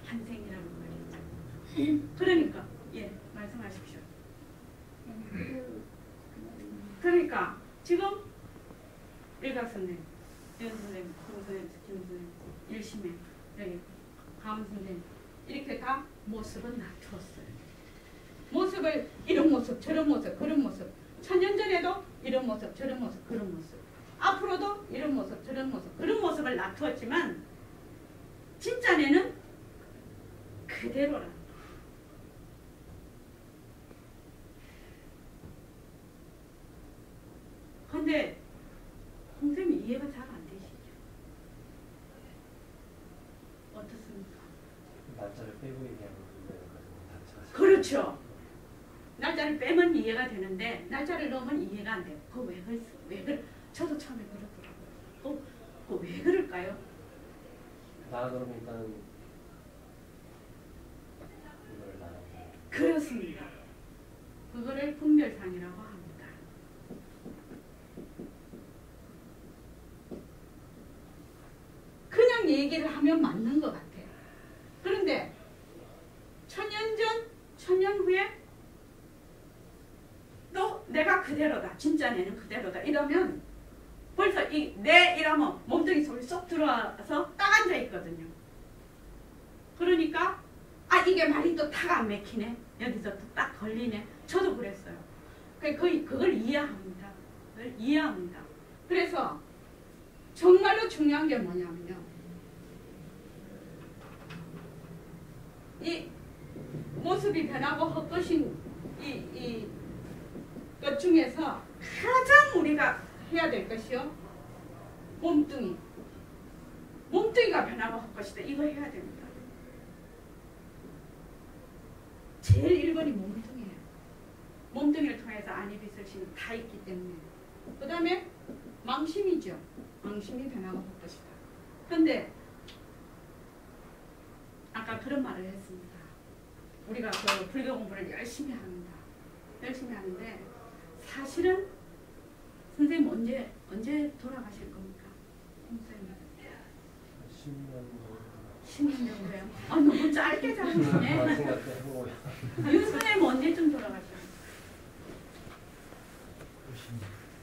환생이라는 말이. 그러니까 예 말씀하십시오. 그러니까 지금 일각 선생님, 연 선생님, 공 선생님, 김 선생님, 일심에 여기 감 선생님 이렇게 다 모습은 놔두었어요. 모습을 이런 모습, 저런 모습, 그런 모습. 천년 전에도 이런 모습, 저런 모습, 그런 모습. 앞으로도 이런 모습, 저런 모습, 그런 모습을 놔두었지만 진짜에는 그대로라. 근데 선생님이 이해가 잘 안 되시죠? 어떻습니까? 날짜를 빼고 얘기하는 거죠. 그렇죠. 날짜를 빼면 이해가 되는데 날짜를 넣으면 이해가 안 돼요. 그거 왜 그랬어? 왜 그래? 저도 처음에 그러더라고요. 그거 왜 그럴까요? 나 그러면 일단 이걸 나눠. 그렇습니다. 그거를 분별상이라고 합니다. 그냥 얘기를 하면 맞는 것 같아요. 그런데 천년 전, 천년 후에 또 내가 그대로다. 진짜 내는 그대로다. 이러면 벌써 내 이러면 몸뚱이 속에 쏙 들어와서 딱 앉아 있거든요. 그러니까 이게 말이 또 딱 안 맥히네. 여기서 또 딱 걸리네. 저도 그랬어요. 그걸 이해합니다. 그걸 이해합니다. 그래서 정말로 중요한 게 뭐냐면요. 이 모습이 변하고 헛것인 것 중에서 가장 우리가 해야 될 것이요. 몸뚱이. 몸뚱이가 변하고 헛것이다. 이거 해야 됩니다. 제일 1번이 몸뚱이에요. 몸뚱이를 통해서 안이비설신이 다 있기 때문에. 그 다음에 망심이죠. 망심이 변하고 헛것이다. 그런데 아까 그런 말을 했습니다. 우리가 그 불교 공부를 열심히 합니다. 열심히 하는데 사실은 선생님 언제 돌아가실 겁니까? 선생님 10년 정도요? 너무 짧게 잡으시네. 윤 선생님 언제쯤 돌아가셔요?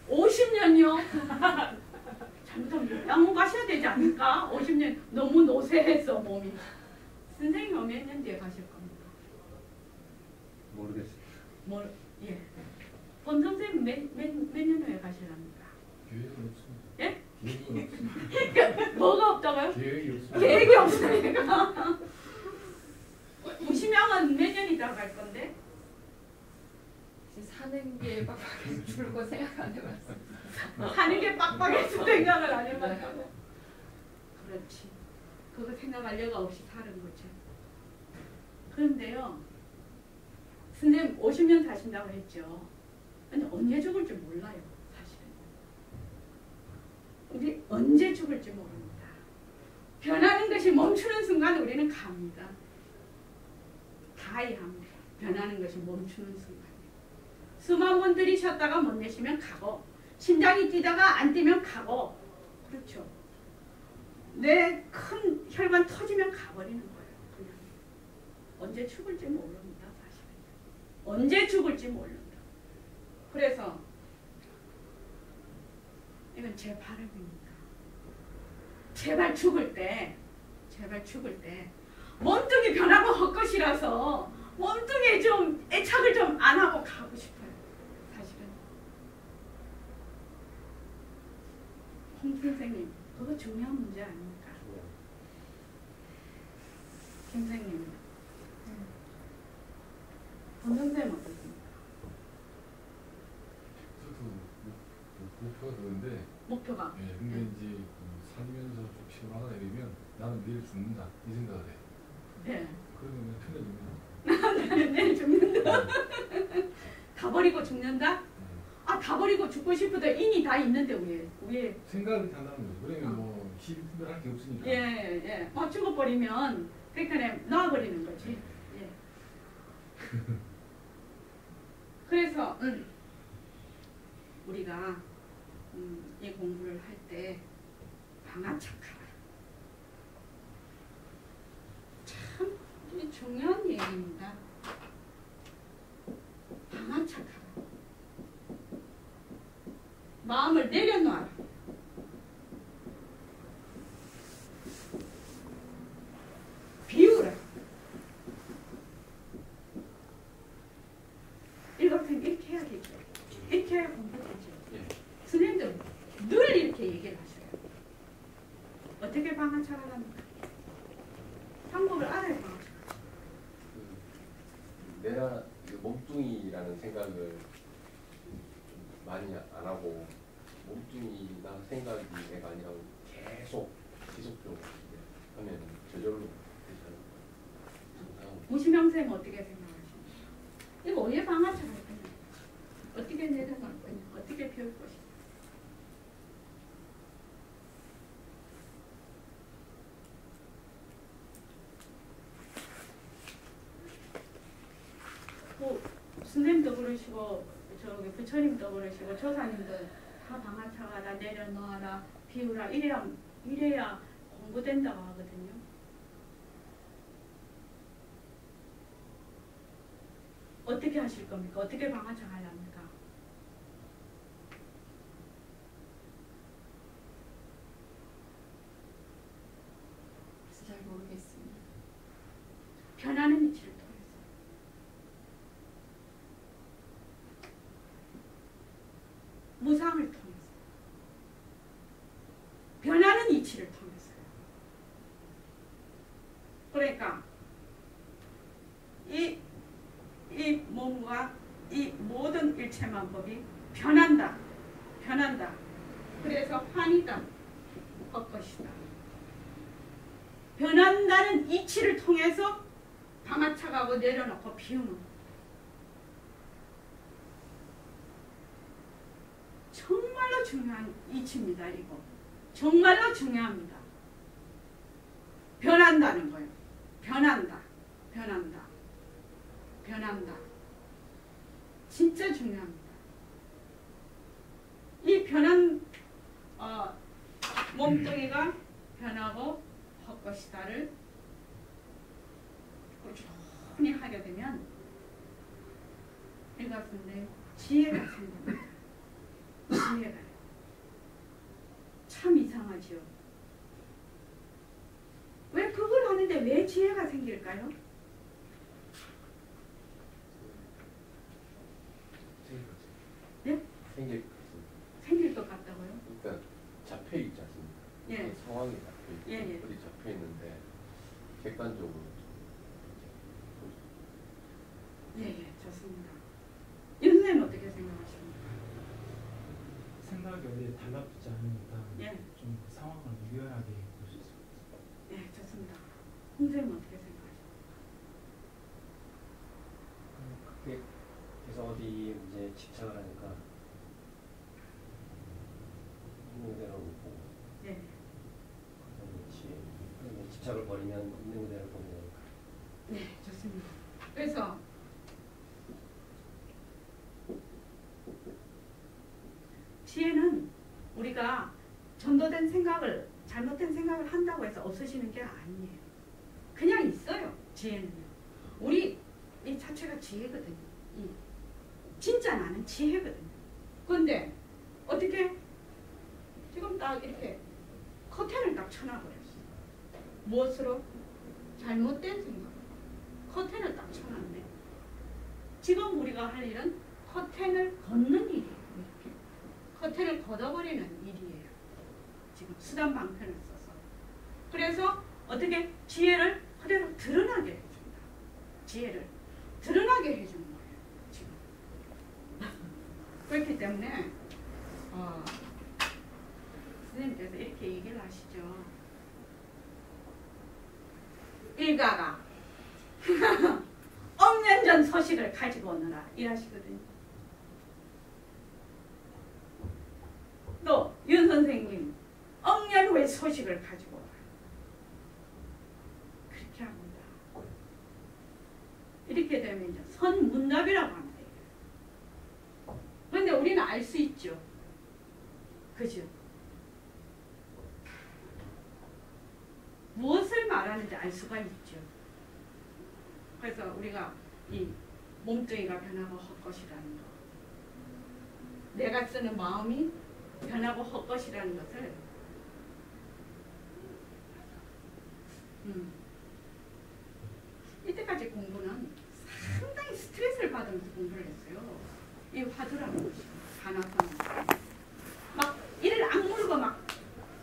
50년이요? 잘못하면 병원 가셔야 되지 않을까? 50년 너무 노쇠했어 몸이. 선생님은 몇 년 뒤에 가실 겁니까? 모르겠어요. 예. 본 선생님 몇 년 후에 가시랍니까? 계획은 없습니다. 예? 계획은 없습니다. 뭐가 없다고요? 계획이 없습니다. 계획이 없으니까. 무심양은 몇 년 있다가 갈 건데? 사는 게 빡빡해서 줄거 생각 안 해봤어. 사는 게 빡빡해서 생각을 안 해봤다고? 그렇지. 그거 생각할 여가 없이 사는 거죠. 그런데요. 선생님 50년 사신다고 했죠. 근데 언제 죽을지 몰라요. 사실은. 우리 언제 죽을지 모릅니다. 변하는 것이 멈추는 순간 우리는 갑니다. 다이합니다. 변하는 것이 멈추는 순간. 수만 번 들이쉬었다가 못 내쉬면 가고 심장이 뛰다가 안 뛰면 가고 그렇죠. 내 큰 혈관 터지면 가버리는 거예요. 그냥. 언제 죽을지 모릅니다. 사실은. 언제 죽을지 모릅니다. 그래서 이건 제 바람입니다. 제발 죽을 때 몸뚱이 변하고 헛것이라서 몸뚱이에 좀 애착을 좀 안 하고 가고 싶어요. 사실은. 홍 선생님, 그거 중요한 문제 아닙니까? 김 선생님. 본 선생님 어떻습니까? 저도 목표가 그건데. 목표가? 예, 근데 이제 살면서 좀 피곤하다 이러면 나는 내일 죽는다 이 생각을 해. 네. 그러면 편해집니다. 내일 죽는다. 다 버리고 죽는다? 아, 다 버리고 죽고 싶어도 인이 다 있는데 왜? 생각을 다 나는 거죠. 그러면 뭐 실패할 게 없으니까. 예. 죽어버리면 그러니까 놔버리는 거지. 예. 그래서 우리가 이 공부를 할 때 방아착하라. 참 중요한 얘기입니다. 방아착하라. 마음을 내려놔라. 비우라. 이렇게 해야겠죠. 이렇게 해야 공부되죠. 선생님들 늘 이렇게 얘기를 하셔요. 어떻게 방아착을 합니까? 방법을 알아야 방아착. 내가 몸뚱이라는 생각을 많이 안 하고 몸뚱이나 생각이 내가 아니라고 계속 지속적으로 하면 저절로 되잖아요. 오시명 쌤 어떻게 생각하십니까? 이거 왜 방아착 할 거냐? 어떻게 내려놓을 거냐? 어떻게 배울 것이냐? 선생님도 그러시고 저기 부처님도 그러시고 조사님도 다 방아착하라, 내려놓아라, 비우라 이래야 공부된다고 하거든요. 어떻게 하실 겁니까? 어떻게 방아착 하렵니까? 잘 모르겠습니다. 변하는 이치를 통해서. 무상을 통해서. 변하는 이치를 통해서요. 그러니까 이 몸과 이 모든 일체만법이 변한다. 그래서 환이다. 헛것이다. 변한다는 이치를 통해서 방아착하고 내려놓고 비우는 것. 정말로 중요한 이치입니다. 이거 정말로 중요합니다. 변한다는 거예요. 변한다. 진짜 중요합니다. 이 변한 몸뚱이가 변하고 헛것이다를 꾸준히 하게 되면 이것은 지혜가 생깁니다. 지혜가. 참 이상하죠. 왜 그걸 하는데 왜 지혜가 생길까요? 네? 생길 것 같다고요? 그러니까 잡혀 있지 않습니까? 예. 그 상황이 잡혀 있고 예. 어디 잡혀 있는데 객관적으로 예, 좋습니다. 윤 선생님 어떻게 생각하십니까? 생각이 어디에 달라붙지 않으니까 예. 좀 상황을 유연하게 볼 수 있습니다. 예, 좋습니다. 홍 선생님 어떻게 생각하십니까? 그게 그래서 어디 이제 집착을 하니까 있는 그대로 보고 예. 집착을 버리면 있는 그대로 보면 되니까. 네, 좋습니다. 그래서 지혜는 우리가 전도된 생각을 잘못된 생각을 한다고 해서 없어지는 게 아니에요. 그냥 있어요. 지혜는요. 우리 이 자체가 지혜거든요. 진짜 나는 지혜거든요. 그런데 어떻게 지금 딱 이렇게 커튼을 딱 쳐놔버렸어. 무엇으로? 잘못된 생각. 커튼을 딱 쳐놨네. 지금 우리가 할 일은 커튼을 걷는 일이에요. 이렇게. 커튼을 걷어버리는 일이에요. 지금 수단 방편을 써서. 그래서 어떻게 지혜를 그대로 드러나게 해줍니다. 지혜를 드러나게 해주는 거예요. 지금. 그렇기 때문에 선생님께서 이렇게 얘기를 하시죠. 일가가 억년 전 서시 소식을 가지고 오너라 이러시거든요. 또 윤 선생님 억년 후에 소식을 가지고 오라. 그렇게 합니다. 이렇게 되면 이제 선문답이라고 합니다. 그런데 우리는 알 수 있죠. 그죠? 무엇을 말하는지 알 수가 있죠. 그래서 우리가 이 몸뚱이가 변하고 헛것이라는 거, 내가 쓰는 마음이 변하고 헛것이라는 것을 이때까지 공부는 상당히 스트레스를 받으면서 공부를 했어요. 이 화두라는 것이 반화성 막 이를 악물고 막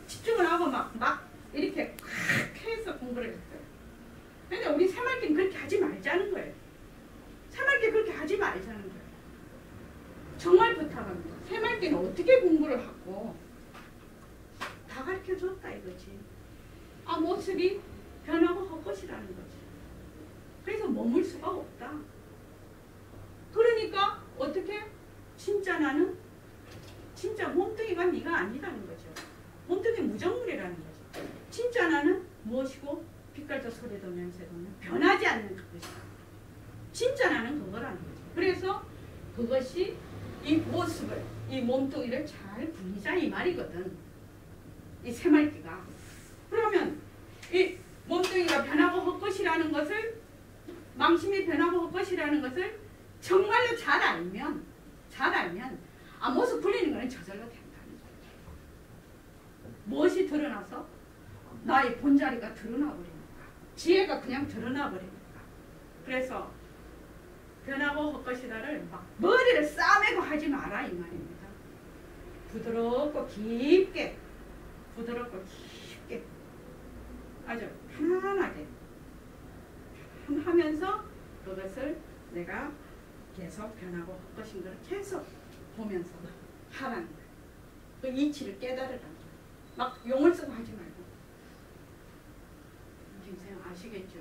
집중을 하고 막 이렇게 콱 해서 공부를 했어요. 근데 우리 새말기는 그렇게 하지 말자는 거예요. 새말기 그렇게 하지 말자는 거예요. 정말 부탁합니다. 새말기는 어떻게 공부를 하고 다 가르쳐줬다 이거지. 아 모습이 변하고 헛것이라는 거지. 그래서 머물 수가 없다. 그러니까 어떻게? 진짜 나는 진짜 몸뚱이가 네가 아니라는 거죠. 몸뚱이 무정물이라는 거죠. 진짜 나는 무엇이고 빛깔도 소리도 냄새도 변하지 않는 그것이다. 진짜 나는 그거라는 거죠. 그래서 그것이 이 모습을 이 몸뚱이를 잘 부리자 이 말이거든. 이 새말기가. 그러면 이 몸뚱이가 변하고 헛것이라는 것을 망심이 변하고 헛것이라는 것을 정말로 잘 알면 아 모습 불리는 거는 저절로 된다는 거죠. 무엇이 드러나서 나의 본자리가 드러나 버립니다. 지혜가 그냥 드러나 버립니다. 그래서 변하고 헛것이다를 막 머리를 싸매고 하지 마라 이 말입니다. 부드럽고 깊게 아주 편안하게 하면서 그것을 내가 계속 변하고 헛것인 걸 계속 보면서 하라는 거예요. 그 이치를 깨달으라는 거예요. 막 용을 쓰고 하지 말고. 선생님 아시겠죠?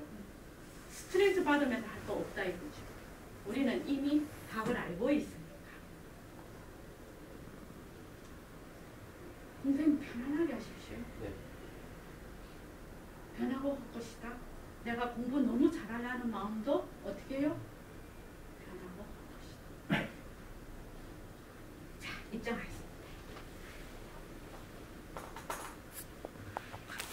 스트레스 받으면서 할 거 없다 이거죠. 우리는 이미 답을 알고 있습니다. 선생님 편안하게 하십시오. 네. 변하고 헛것이다. 내가 공부 너무 잘하려는 마음도 어떻게 해요?